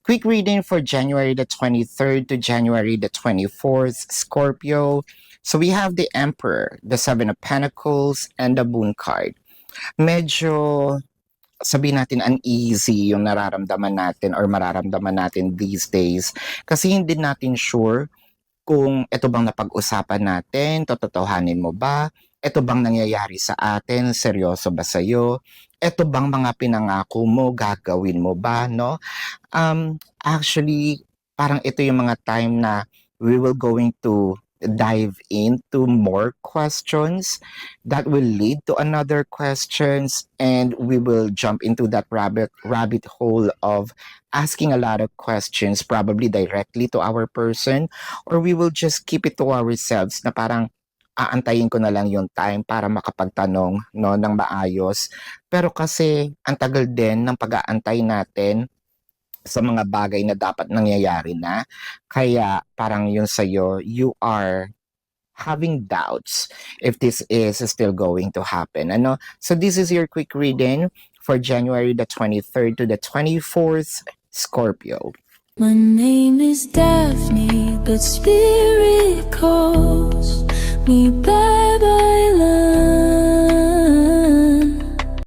Quick reading for January the 23rd to January the 24th, Scorpio. So we have the Emperor, the Seven of Pentacles, and the Moon card. Medyo sabihin natin uneasy yung nararamdaman natin or mararamdaman natin these days kasi hindi natin sure kung ito bang napag-usapan natin, tototohanin mo ba? Ito bang nangyayari sa atin? Seryoso ba sa'yo? Ito bang mga pinangako mo, gagawin mo ba, no? Actually, parang ito yung mga time na we will going to dive into more questions that will lead to another questions, and we will jump into that rabbit hole of asking a lot of questions probably directly to our person, or we will just keep it to ourselves na parang aantayin ko na lang yung time para makapagtanong, no, ng maayos. Pero kasi ang tagal din ng pag-aantay natin sa mga bagay na dapat nangyayari na. Kaya parang yun sa'yo, you are having doubts if this is still going to happen. Ano? So this is your quick reading for January the 23rd to the 24th, Scorpio. My name is Daphne, but spirit calls me bye-bye love.